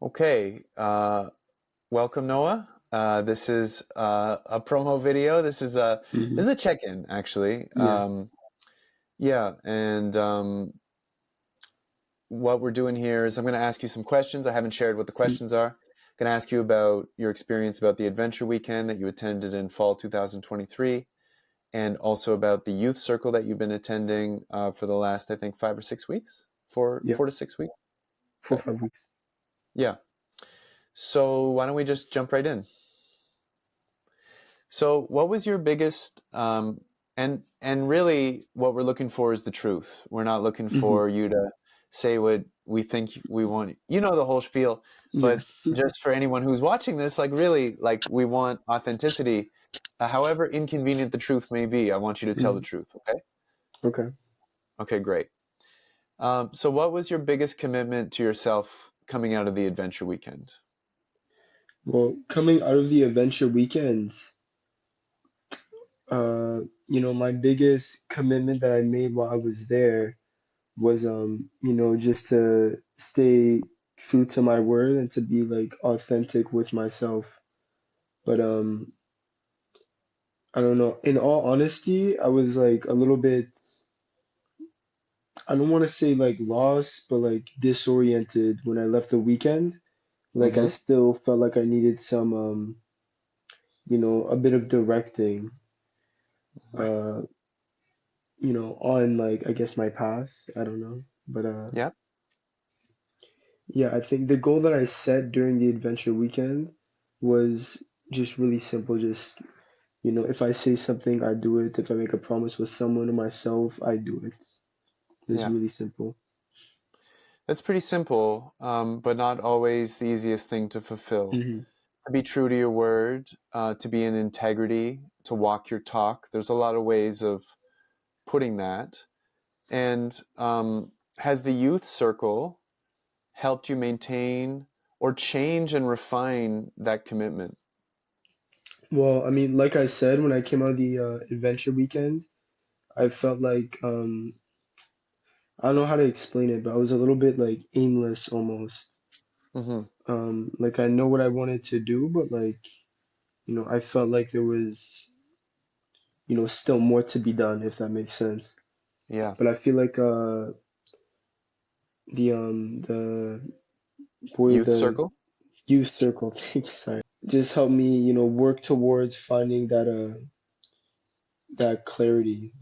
Okay, welcome Noah. This is a promo video. This is Hmm. a check-in actually. Yeah. Yeah, and what we're doing here is I'm going to ask you some questions. I haven't shared what the Mm. questions are. I'm going to ask you about your experience about the adventure weekend that you attended in fall 2023, and also about the youth circle that you've been attending for the last, I think, 5 or 6 weeks, Yeah. 4 to 6 weeks. Four, Okay. 5 weeks. Yeah. So why don't we just jump right in? So, what was your biggest and really what we're looking for is the truth. We're not looking Hmm. for you to say what we think we want. You know the whole spiel, Yeah. but just for anyone who's watching this, like really, like we want authenticity. However inconvenient the truth may be, I want you to tell the Hmm. truth. Okay? Okay. Okay, great. So, what was your biggest commitment to yourself coming out of the adventure weekend? Well, coming out of the adventure weekend, my biggest commitment that I made while I was there was, just to stay true to my word and to be like authentic with myself. But I don't know. In all honesty, I was like a little bit, I don't want to say like lost, but like disoriented when I left the weekend. Like I Mm-hmm. still felt like I needed some a bit of directing uh on like I guess my path. I don't know. But Yeah. yeah, I think the goal that I set during the adventure weekend was just really simple. Just, if I say something, I do it. If I make a promise with someone or myself, I do it. It's Yeah. really simple. That's pretty simple, but not always the easiest thing to fulfill. Hmm. To be true to your word, to be in integrity, to walk your talk. There's a lot of ways of putting that. And has the youth circle helped you maintain or change and refine that commitment? Well, I mean, like I said, when I came out of the adventure weekend, I felt like I don't know how to explain it, but I was a little bit like aimless almost. Hmm. Like I know what I wanted to do, but like, I felt like there was, still more to be done, if that makes sense. Yeah. But I feel like the boy Youth the circle? youth circle thing, sorry, just helped me, work towards finding that clarity,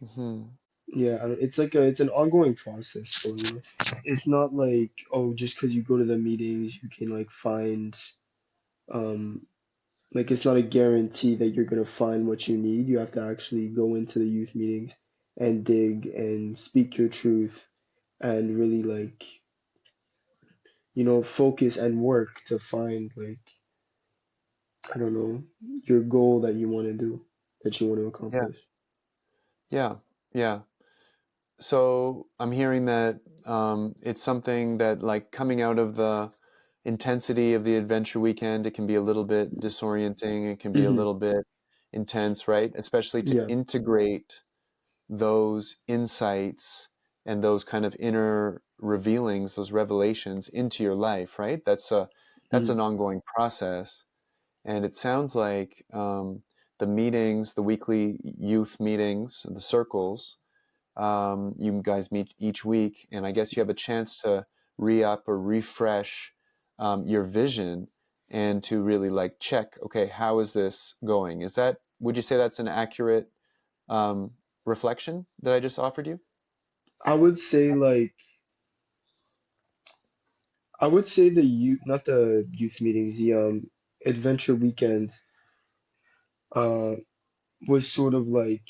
Hmm. Yeah, it's an ongoing process, so it's not like, oh, just because you go to the meetings, you can like find um like it's not a guarantee that you're gonna find what you need. You have to actually go into the youth meetings and dig and speak your truth and really like, focus and work to find like, I don't know, your goal that you want to do, that you want to Yeah. accomplish. Yeah. Yeah. So I'm hearing that it's something that, like, coming out of the intensity of the adventure weekend, it can be a little bit disorienting. It can be a Hmm. little bit intense, right? Especially to Yeah. integrate those insights and those kind of inner revealings, those revelations into your life, right? That's Hmm. an ongoing process. And it sounds like the meetings, the weekly youth meetings, the circles, you guys meet each week, and I guess you have a chance to re-up or refresh your vision and to really like check, okay, how is this going? Would you say that's an accurate um, reflection that I just offered you? I would say like I would say the youth, not the youth meetings, the adventure weekend uh was sort of like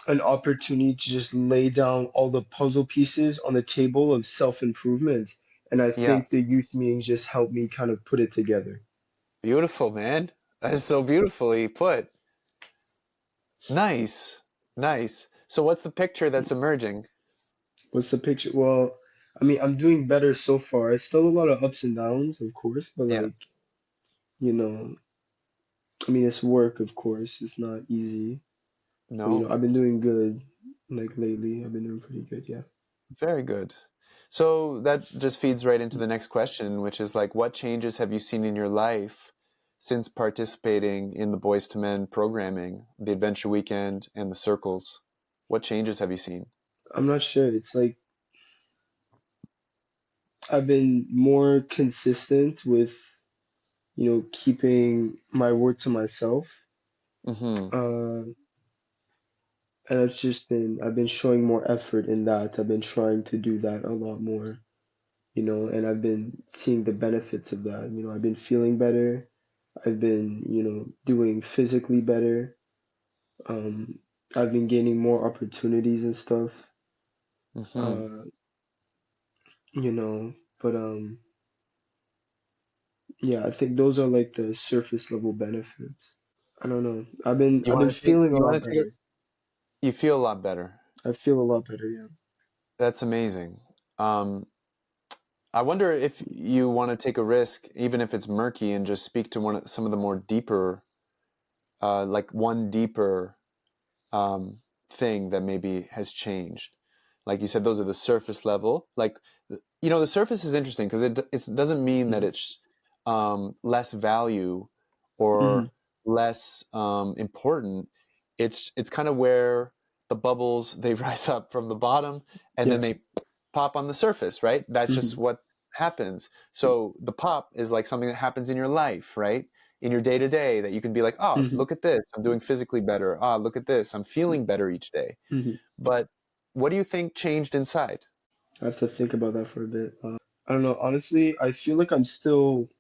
an opportunity to just lay down all the puzzle pieces on the table of self-improvement. And I Yeah, think the youth meetings just helped me kind of put it together. beautiful, man. That's so beautifully put. Nice, nice. So what's the picture that's emerging? What's the picture? Well, I mean, I'm doing better so far. It's still a lot of ups and downs, of course, but Yeah, like, you know, I mean, it's work, of course. It's not easy. But no, I've been doing good like lately. I've been doing pretty good, yeah. very good. So that just feeds right into the next question, which is like, what changes have you seen in your life since participating in the Boys to Men programming, the Adventure Weekend, and the circles? What changes have you seen? I'm not sure. It's like I've been more consistent with, keeping my word to myself. Mm-hmm. Uh, and I've been showing more effort in that. I've been trying to do that a lot more, and I've been seeing the benefits of that. I've been feeling better. I've been, doing physically better. Um, I've been gaining more opportunities and stuff. Mm-hmm. Uh, you know, but yeah, I think those are like the surface level benefits. I don't know. You I've been want to take feeling a you lot want to take better. you feel a lot better. I feel a lot better, yeah. That's amazing. Um, I wonder if you want to take a risk, even if it's murky, and just speak to some of the more deeper, like one deeper um, thing that maybe has changed. Like you said, those are the surface level. Like, the surface is interesting because it doesn't mean that Hmm. it's less value Hmm. or less important. It's kind of where the bubbles they rise up from the bottom and then Yeah. they pop on the surface, right? That's just Hmm. what happens. So the pop is like something that happens in your life, right? In your day to day that you can be like, oh, Hmm. look at this. I'm doing physically better. Ah, look at this. I'm feeling better each day. Hmm. But what do you think changed inside? I have to think about that for a bit. I don't know. Honestly, I feel like I'm still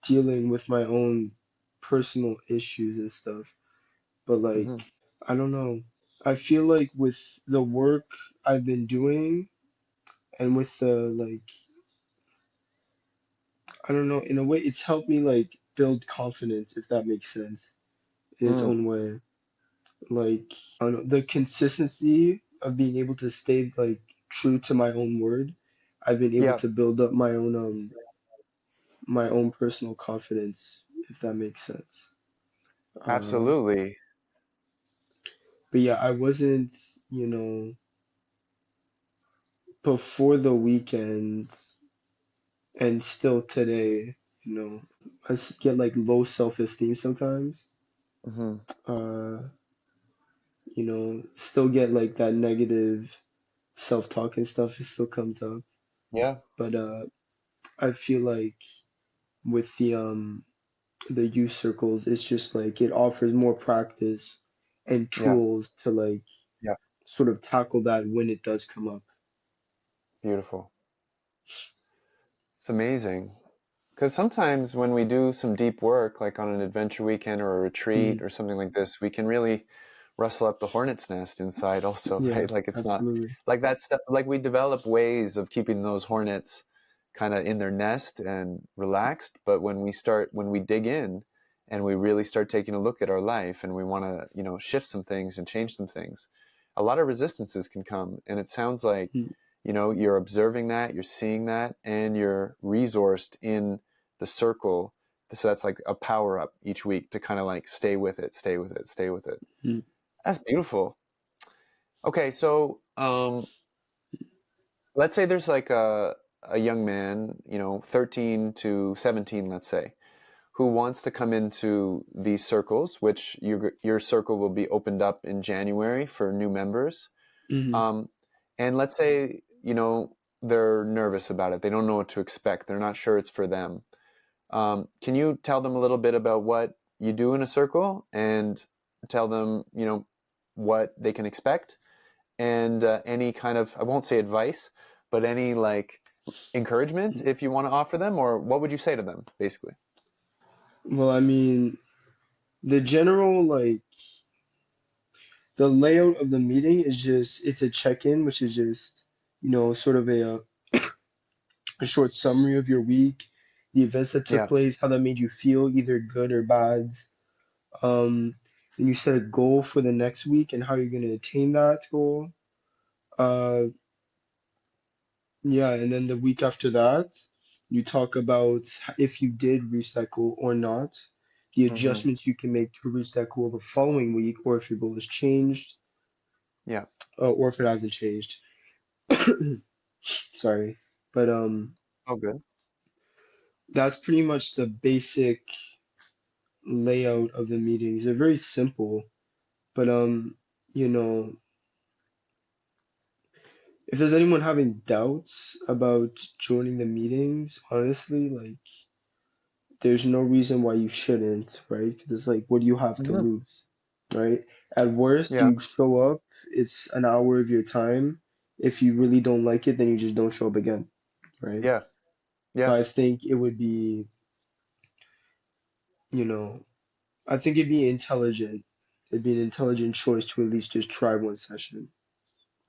dealing with my own personal issues and stuff. But like, Hmm. I don't know. I feel like with the work I've been doing and with the like, I don't know, in a way it's helped me like build confidence, if that makes sense, in its Mm, own way. Like, I don't know, the consistency of being able to stay like true to my own word. I've been able yeah, to build up my own personal confidence, if that makes sense. Uh, absolutely. but yeah, I wasn't, before the weekend and still today, get like low self-esteem sometimes. Hmm. Uh, still get like that negative self-talk and stuff. It still comes up. Yeah, But I feel like with the youth circles, it's just like it offers more practice and yeah, tools to like yeah. sort of tackle that when it does come up. Beautiful. It's amazing. Because sometimes when we do some deep work, like on an adventure weekend or a Hmm. retreat or something like this, we can really rustle up the hornet's nest inside also, Yeah, right? Like it's not absolutely. like that stuff, like we develop ways of keeping those hornets kind of in their nest and relaxed. But when we dig in and we really start taking a look at our life and we want to, shift some things and change some things, a lot of resistances can come. And it sounds like, Mm, you're observing that, you're seeing that, and you're resourced in the circle. So that's like a power up each week to kind of like stay with it, stay with it, stay with it. mm, That's beautiful. Okay, so let's say there's like a young man, 13 to 17, let's say, who wants to come into these circles, which your circle will be opened up in January for new members. mhm. Um, and let's say, they're nervous about it. They don't know what to expect. They're not sure it's for them. Can you tell them a little bit about what you do in a circle and tell them, what they can expect and any kind of, I won't say advice, but any like encouragement if you want to offer them, or what would you say to them basically? Well, I mean, the general like the layout of the meeting is just it's a check-in, which is just sort of a short summary of your week, the events that took Yeah. place, how that made you feel, either good or bad. Um, then you set a goal for the next week and how you're going to attain that goal. Uh, yeah, and then the week after that, you talk about if you did reach that goal or not, the Hmm. adjustments you can make to reach that goal the following week, or if your goal has changed, Yeah. or if it hasn't changed. Sorry. But Oh, good. that's pretty much the basic layout of the meetings. They're very simple, but you know, if there's anyone having doubts about joining the meetings, honestly, like there's no reason why you shouldn't, right? Because it's like, what do you have to Hmm. lose, right? At worst, Yeah. you show up, it's an hour of your time. If you really don't like it, then you just don't show up again, right? Yeah. So Yeah. I think it would be, you know, I think it'd be intelligent. It'd be an intelligent choice to at least just try one session.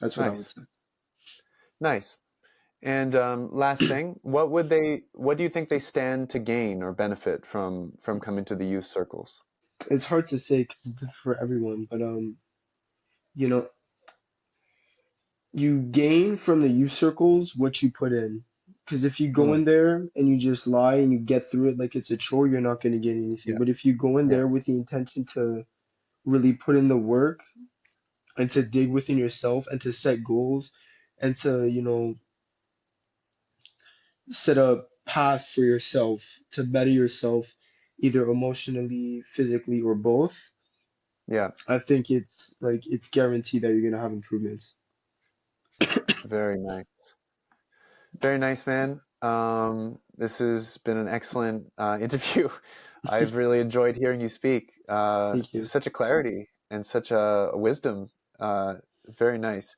That's what I would Nice. say. Nice. And last thing, what do you think they stand to gain or benefit from coming to the youth circles? It's hard to say because it's different for everyone, but you know, you gain from the youth circles what you put in. Because if you go Mm, in there and you just lie and you get through it like it's a chore, you're not going to get anything. yeah. But if you go in Yeah. there with the intention to really put in the work and to dig within yourself and to set goals and to, set a path for yourself to better yourself, either emotionally, physically, or both, Yeah. I think it's guaranteed that you're going to have improvements. Very nice. Very nice, man. This has been an excellent interview. I've really enjoyed hearing you speak. Thank you. Such a clarity and such a wisdom. Very nice.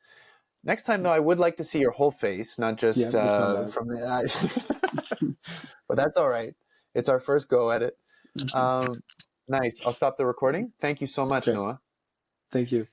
Next time, though, I would like to see your whole face, not Yeah, just that's my bad. from the eyes. But that's all right. It's our first go at it. Um, nice. I'll stop the recording. Thank you so much, Okay, Noah. thank you.